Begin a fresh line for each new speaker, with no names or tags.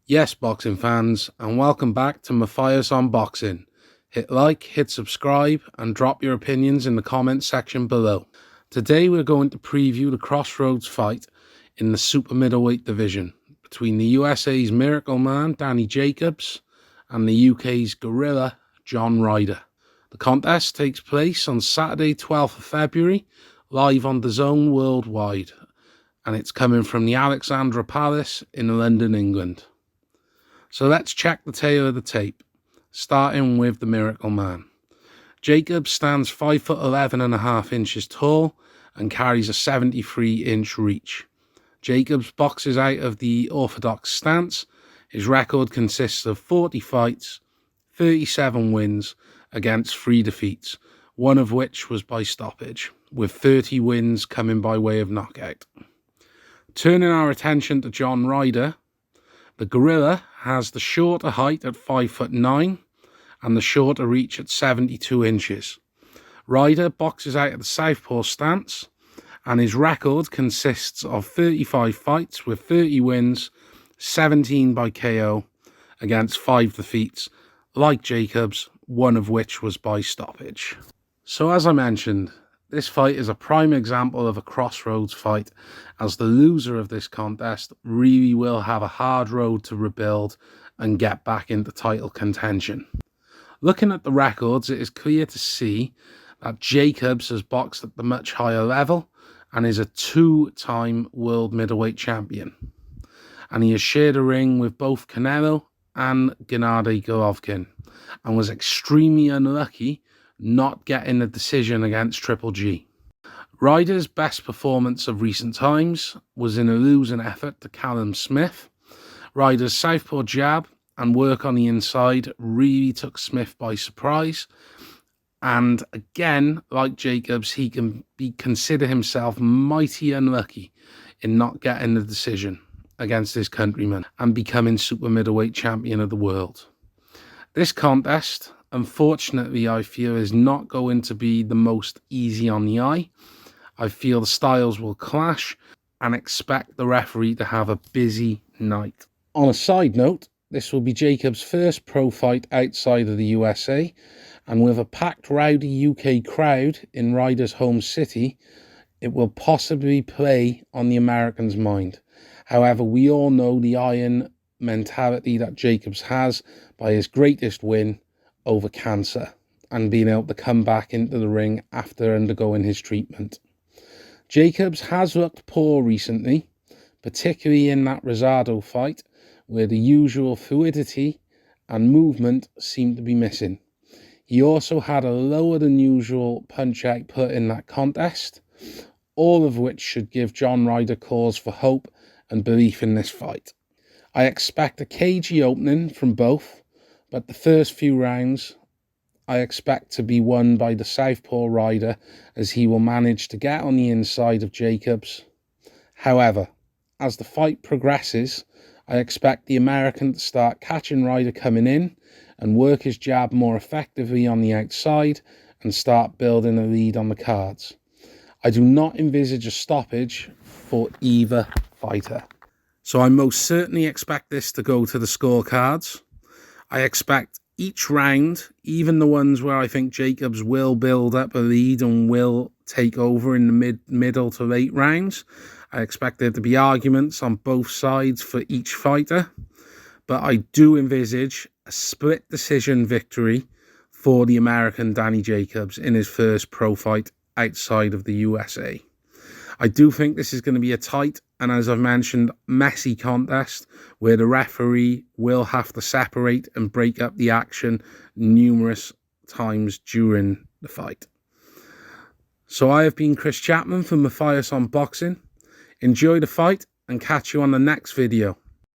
Yes, boxing fans, and welcome back to Matthias on Boxing. Hit like, hit subscribe, and drop your opinions in the comments section below. Today we're going to preview the crossroads fight in the super middleweight division between the USA's Miracle Man, Danny Jacobs, and the UK's Gorilla John Ryder. The contest takes place on Saturday 12th of February, live on DAZN worldwide, and it's coming from the Alexandra Palace in London, England. So let's check the tail of the tape, starting with the Miracle Man. Jacobs stands 5'11.5" tall and carries a 73-inch reach. Jacobs boxes out of the orthodox stance. His record consists of 40 fights, 37 wins against 3 defeats, one of which was by stoppage, with 30 wins coming by way of knockout. Turning our attention to John Ryder, the Gorilla has the shorter height at 5'9" and the shorter reach at 72 inches. Ryder boxes out of the southpaw stance, and his record consists of 35 fights with 30 wins, 17 by KO against 5 defeats, like Jacobs, one of which was by stoppage. So as I mentioned, this fight is a prime example of a crossroads fight, as the loser of this contest really will have a hard road to rebuild and get back into title contention. Looking at the records, it is clear to see that Jacobs has boxed at the much higher level and is a 2-time world middleweight champion. And he has shared a ring with both Canelo and Gennady Golovkin, and was extremely unlucky not getting a decision against Triple G. Ryder's best performance of recent times was in a losing effort to Callum Smith. Ryder's southpaw jab and work on the inside really took Smith by surprise, and again, like Jacobs, he can consider himself mighty unlucky in not getting the decision against his countryman and becoming super middleweight champion of the world. This contest, unfortunately, I feel is not going to be the most easy on the eye. I feel the styles will clash and expect the referee to have a busy night. On a side note, this will be Jacobs' first pro fight outside of the USA, and with a packed rowdy UK crowd in Ryder's home city, it will possibly play on the Americans' mind. However, we all know the iron mentality that Jacobs has by his greatest win over cancer and being able to come back into the ring after undergoing his treatment. Jacobs has looked poor recently, particularly in that Rosado fight, where the usual fluidity and movement seemed to be missing. He also had a lower than usual punch output in that contest, all of which should give John Ryder cause for hope and belief in this fight. I expect a cagey opening from both, but the first few rounds I expect to be won by the southpaw Ryder, as he will manage to get on the inside of Jacobs. However, as the fight progresses, I expect the American to start catching Ryder coming in and work his jab more effectively on the outside and start building a lead on the cards. I do not envisage a stoppage for either fighter. So I most certainly expect this to go to the scorecards. I expect each round, even the ones where I think Jacobs will build up a lead and will take over in the middle to late rounds, I expect there to be arguments on both sides for each fighter. But I do envisage a split decision victory for the American Danny Jacobs in his first pro fight outside of the USA. I do think this is going to be a tight and, as I've mentioned, messy contest where the referee will have to separate and break up the action numerous times during the fight. So I have been Chris Chapman from Matthias on Boxing. Enjoy the fight and catch you on the next video.